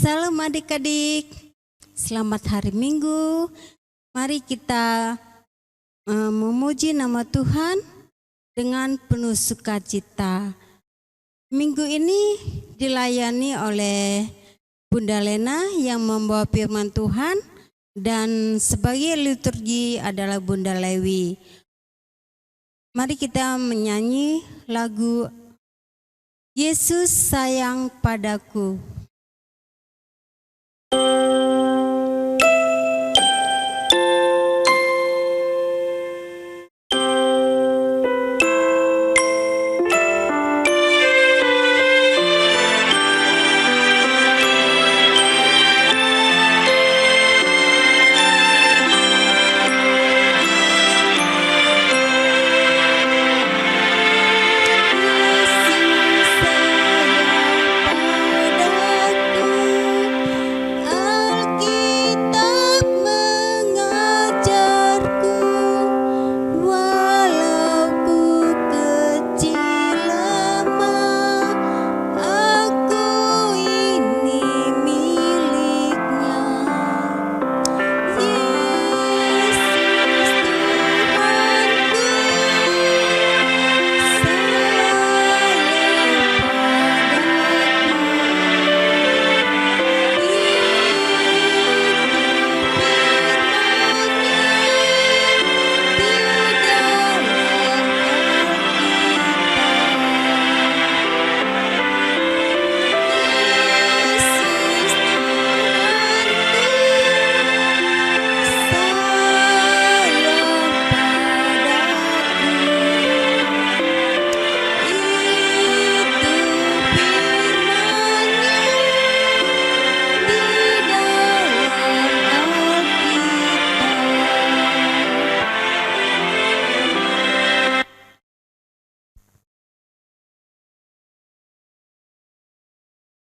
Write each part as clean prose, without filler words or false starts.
Salam adik-adik, selamat hari Minggu. Mari kita memuji nama Tuhan dengan penuh sukacita. Minggu ini dilayani oleh Bunda Lena yang membawa firman Tuhan dan sebagai liturgi adalah Bunda Lewi. Mari kita menyanyi lagu Yesus Sayang Padaku.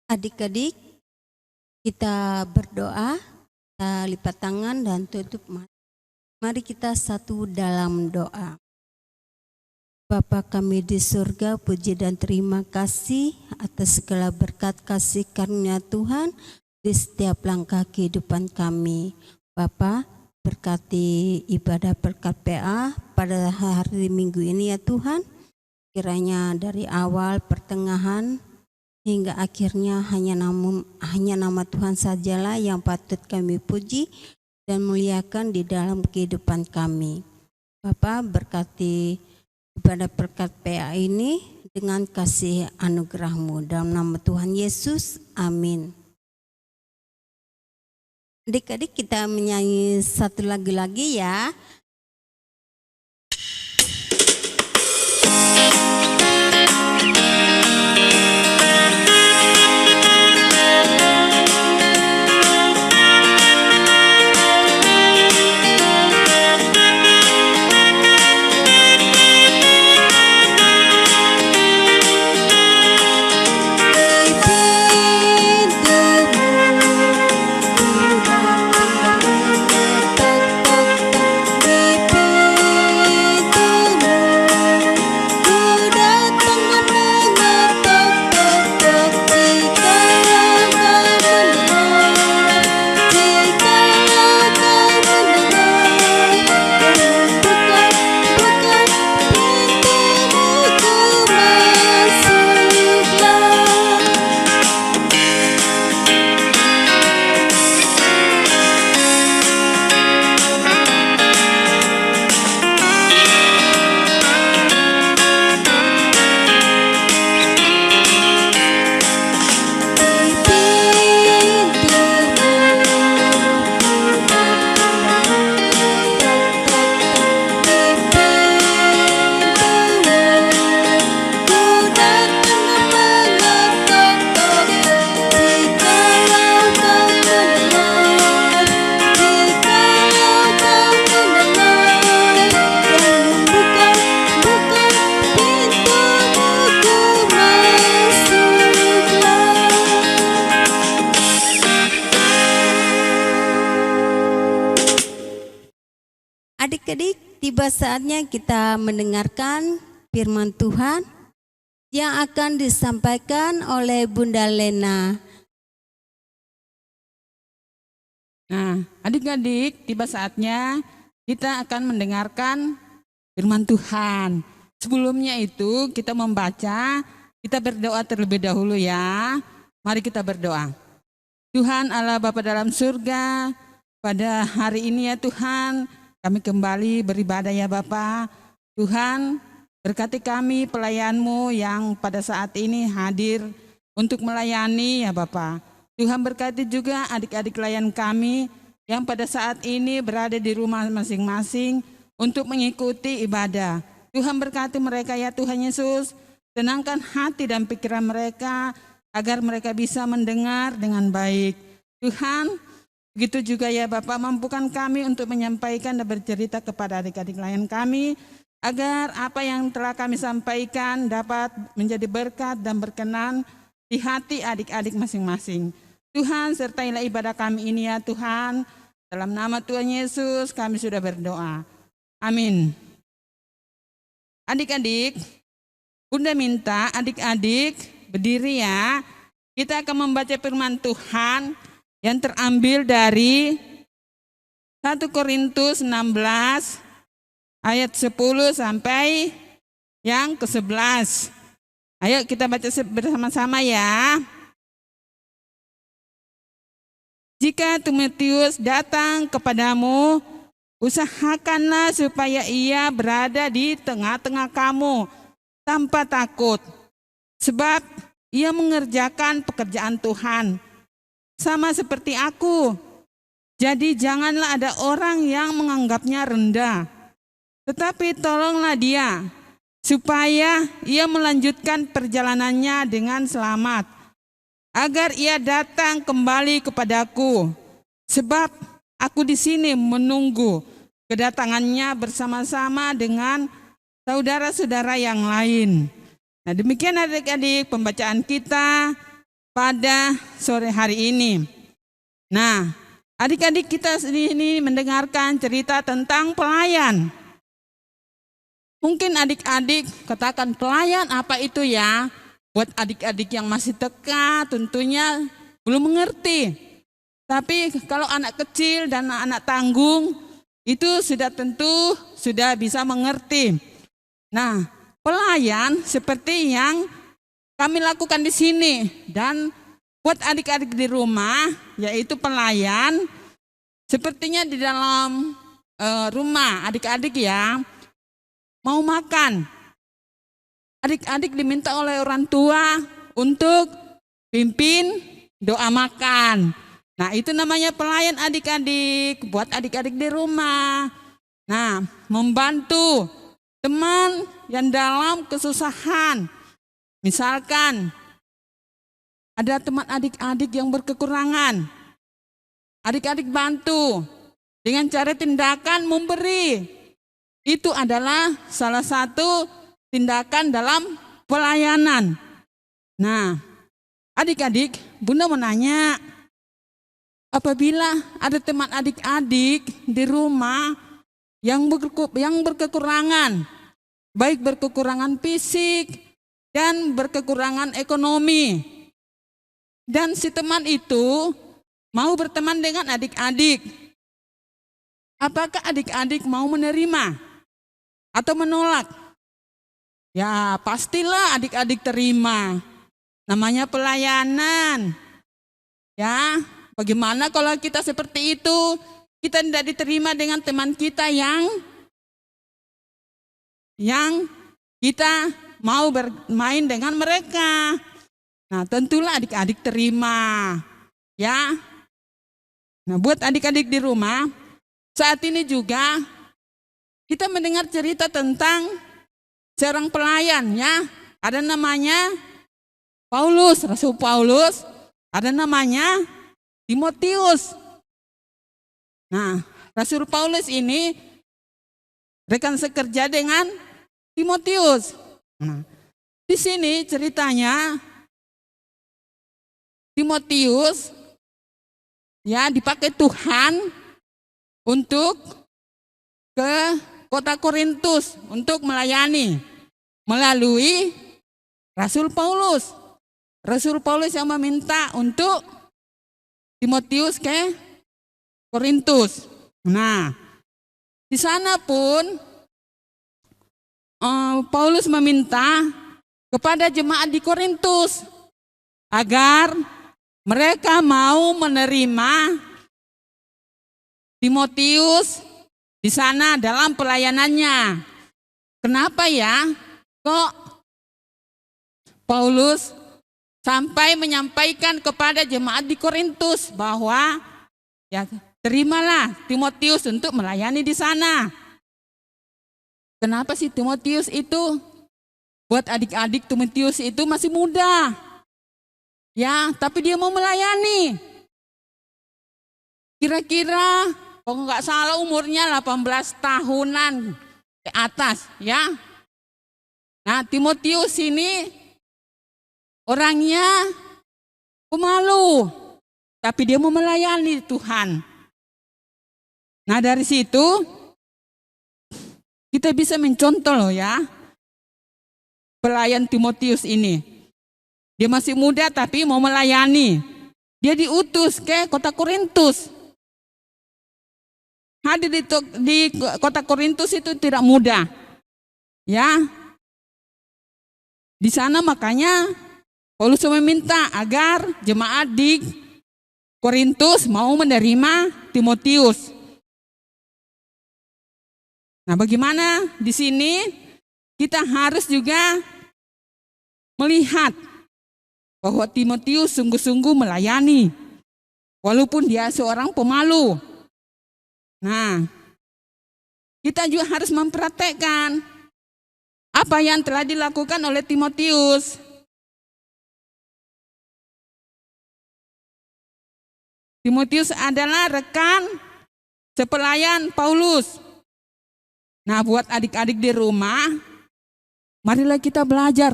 Adik-adik, kita berdoa, kita lipat tangan dan tutup mata. Mari kita satu dalam doa. Bapa kami di surga, puji dan terima kasih atas segala berkat kasih karunia Tuhan di setiap langkah kehidupan kami. Bapa, berkati ibadah berkat PA pada hari Minggu ini ya Tuhan. Kiranya dari awal, pertengahan, hingga akhirnya hanya nama Tuhan sajalah yang patut kami puji dan muliakan di dalam kehidupan kami. Bapa, berkati ibadah berkat PA ini dengan kasih anugerah-Mu dalam nama Tuhan Yesus, amin. Adik-adik, kita menyanyi satu lagu lagi ya. Adik-adik, tiba saatnya kita mendengarkan firman Tuhan yang akan disampaikan oleh Bunda Lena. Nah, adik-adik, tiba saatnya kita akan mendengarkan firman Tuhan. Sebelumnya itu kita membaca, kita berdoa terlebih dahulu ya. Mari kita berdoa. Tuhan Allah Bapa dalam surga, pada hari ini ya Tuhan, kami kembali beribadah ya Bapa. Tuhan, berkati kami pelayan-Mu yang pada saat ini hadir untuk melayani ya Bapa. Tuhan berkati juga adik-adik klien kami yang pada saat ini berada di rumah masing-masing untuk mengikuti ibadah. Tuhan berkati mereka ya Tuhan Yesus, tenangkan hati dan pikiran mereka agar mereka bisa mendengar dengan baik. Tuhan, begitu juga ya Bapak, mampukan kami untuk menyampaikan dan bercerita kepada adik-adik klien kami, agar apa yang telah kami sampaikan dapat menjadi berkat dan berkenan di hati adik-adik masing-masing. Tuhan, sertailah ibadah kami ini ya Tuhan. Dalam nama Tuhan Yesus kami sudah berdoa. Amin. Adik-adik, Bunda minta adik-adik berdiri ya. Kita akan membaca firman Tuhan yang terambil dari 1 Korintus 16 ayat 10 sampai yang ke-11. Ayo kita baca bersama-sama ya. Jika Timotius datang kepadamu, usahakanlah supaya ia berada di tengah-tengah kamu tanpa takut, sebab ia mengerjakan pekerjaan Tuhan, sama seperti aku. Jadi janganlah ada orang yang menganggapnya rendah, tetapi tolonglah dia, supaya ia melanjutkan perjalanannya dengan selamat, agar ia datang kembali kepadaku, sebab aku di sini menunggu kedatangannya bersama-sama dengan saudara-saudara yang lain. Nah, demikian adik-adik pembacaan kita pada sore hari ini. Nah, adik-adik kita ini mendengarkan cerita tentang pelayan. Mungkin adik-adik katakan, pelayan apa itu ya? Buat adik-adik yang masih TK tentunya belum mengerti. Tapi kalau anak kecil dan anak tanggung itu sudah tentu sudah bisa mengerti. Nah, pelayan seperti yang kami lakukan di sini, dan buat adik-adik di rumah yaitu pelayan sepertinya di dalam rumah adik-adik ya mau makan. Adik-adik diminta oleh orang tua untuk pimpin doa makan. Nah, itu namanya pelayan adik-adik, buat adik-adik di rumah. Nah, membantu teman yang dalam kesusahan. Misalkan ada teman adik-adik yang berkekurangan. Adik-adik bantu dengan cara tindakan memberi. Itu adalah salah satu tindakan dalam pelayanan. Nah, adik-adik, Bunda mau nanya, apabila ada teman adik-adik di rumah yang berkekurangan, baik berkekurangan fisik dan berkekurangan ekonomi, dan si teman itu mau berteman dengan adik-adik, apakah adik-adik mau menerima atau menolak? Ya pastilah adik-adik terima, namanya pelayanan. Ya, bagaimana kalau kita seperti itu, kita tidak diterima dengan teman kita yang kita mau bermain dengan mereka. Nah, tentulah adik-adik terima. Ya. Nah, buat adik-adik di rumah, saat ini juga kita mendengar cerita tentang seorang pelayan ya, ada namanya Paulus, Rasul Paulus, ada namanya Timotius. Nah, Rasul Paulus ini rekan sekerja dengan Timotius. Nah, di sini ceritanya Timotius ya dipakai Tuhan untuk ke kota Korintus untuk melayani melalui Rasul Paulus. Rasul Paulus yang meminta untuk Timotius ke Korintus. Nah, di sana pun Paulus meminta kepada jemaat di Korintus agar mereka mau menerima Timotius di sana dalam pelayanannya. Kenapa ya? Kok Paulus sampai menyampaikan kepada jemaat di Korintus bahwa ya terimalah Timotius untuk melayani di sana. Kenapa sih Timotius itu? Buat adik-adik, Timotius itu masih muda. Ya, tapi dia mau melayani. Kira-kira kalau nggak salah umurnya 18 tahunan ke atas, ya. Nah, Timotius ini orangnya pemalu, tapi dia mau melayani Tuhan. Nah, dari situ kita bisa mencontoh loh ya, pelayan Timotius ini. Dia masih muda tapi mau melayani. Dia diutus ke kota Korintus. Hadir di kota Korintus itu tidak mudah. Ya. Di sana makanya Paulus meminta agar jemaat di Korintus mau menerima Timotius. Nah, bagaimana di sini kita harus juga melihat bahwa Timotius sungguh-sungguh melayani walaupun dia seorang pemalu. Nah, kita juga harus mempraktekkan apa yang telah dilakukan oleh Timotius. Timotius adalah rekan sepelayan Paulus. Nah, buat adik-adik di rumah, marilah kita belajar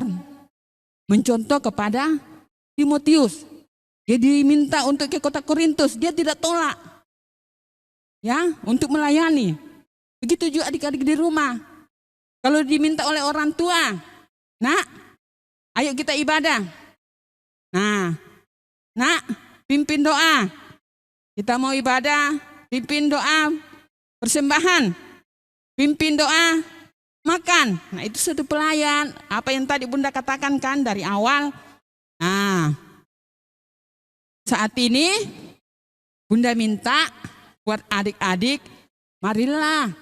mencontoh kepada Timotius. Dia diminta untuk ke kota Korintus, dia tidak tolak. Ya, untuk melayani. Begitu juga adik-adik di rumah. Kalau diminta oleh orang tua, nak, ayo kita ibadah. Nah, nak, pimpin doa. Kita mau ibadah, pimpin doa persembahan. Pimpin doa, makan. Nah, itu satu pelayan. Apa yang tadi Bunda katakan kan dari awal. Nah, saat ini Bunda minta buat adik-adik, marilah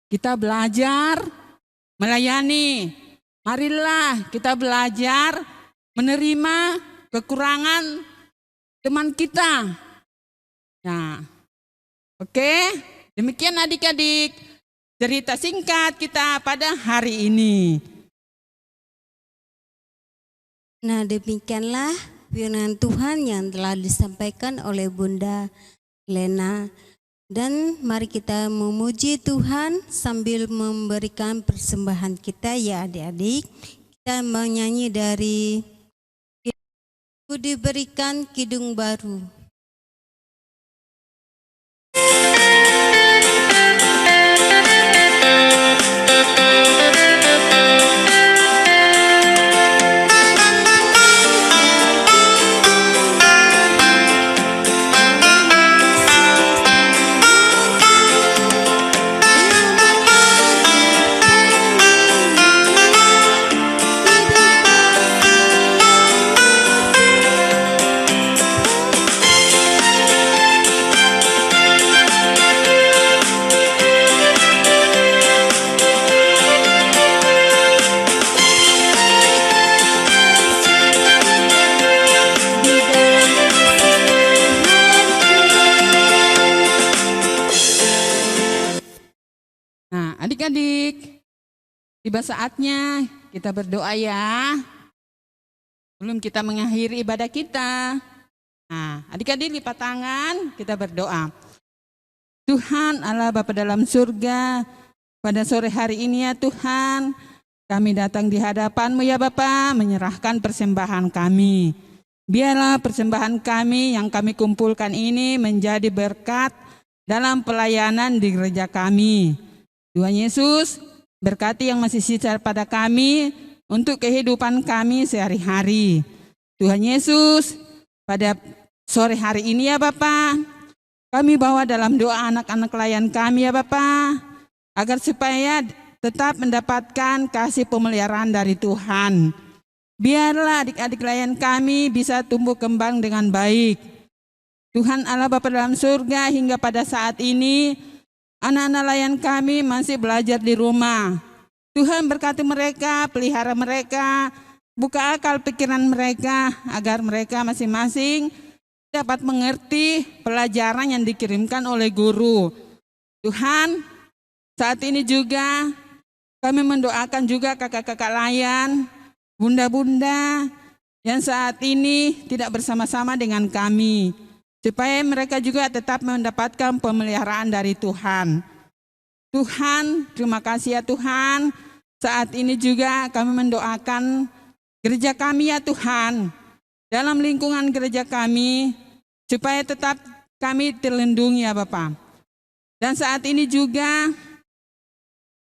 kita belajar melayani. Marilah kita belajar menerima kekurangan teman kita. Nah, oke. Demikian adik-adik. Cerita singkat kita pada hari ini. Nah, demikianlah firman Tuhan yang telah disampaikan oleh Bunda Lena. Dan mari kita memuji Tuhan sambil memberikan persembahan kita ya adik-adik. Kita menyanyi dari Ku Diberikan Kidung Baru. Adik-adik, tiba saatnya kita berdoa ya. Sebelum kita mengakhiri ibadah kita. Nah, adik-adik lipat tangan, kita berdoa. Tuhan Allah Bapa dalam surga, pada sore hari ini ya Tuhan, kami datang di hadapan-Mu ya Bapa, menyerahkan persembahan kami. Biarlah persembahan kami yang kami kumpulkan ini menjadi berkat dalam pelayanan di gereja kami. Tuhan Yesus, berkati yang masih sisa pada kami untuk kehidupan kami sehari-hari. Tuhan Yesus, pada sore hari ini ya Bapa, kami bawa dalam doa anak-anak layan kami ya Bapa, agar supaya tetap mendapatkan kasih pemeliharaan dari Tuhan. Biarlah adik-adik layan kami bisa tumbuh kembang dengan baik. Tuhan Allah Bapa dalam surga, hingga pada saat ini anak-anak layan kami masih belajar di rumah. Tuhan berkati mereka, pelihara mereka, buka akal pikiran mereka agar mereka masing-masing dapat mengerti pelajaran yang dikirimkan oleh guru. Tuhan, saat ini juga kami mendoakan juga kakak-kakak layan, bunda-bunda yang saat ini tidak bersama-sama dengan kami, supaya mereka juga tetap mendapatkan pemeliharaan dari Tuhan. Tuhan, terima kasih ya Tuhan. Saat ini juga kami mendoakan gereja kami ya Tuhan, dalam lingkungan gereja kami, supaya tetap kami terlindungi ya Bapa. Dan saat ini juga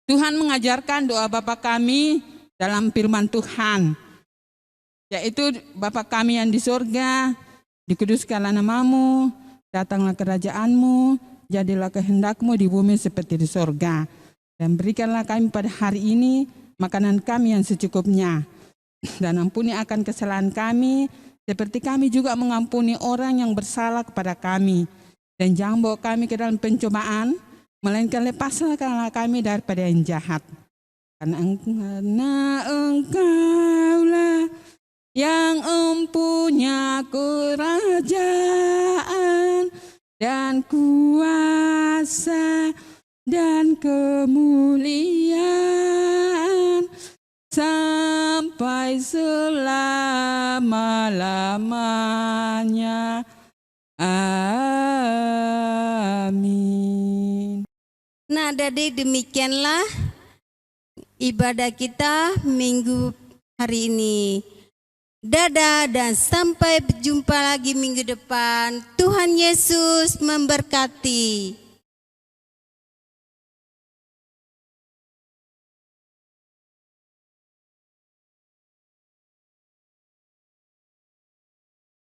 Tuhan mengajarkan doa Bapa kami dalam firman Tuhan, yaitu Bapa kami yang di surga, dikuduskanlah namamu, datanglah kerajaanmu, jadilah kehendakmu di bumi seperti di surga. Dan berikanlah kami pada hari ini makanan kami yang secukupnya. Dan ampuni akan kesalahan kami, seperti kami juga mengampuni orang yang bersalah kepada kami. Dan jangan bawa kami ke dalam pencobaan, melainkan lepaskanlah kami daripada yang jahat. Karena Engkaulah yang empunya kerajaan dan kuasa dan kemuliaan sampai selama-lamanya. Amin. Nah, adik, demikianlah ibadah kita minggu hari ini. Dadah dan sampai berjumpa lagi minggu depan. Tuhan Yesus memberkati.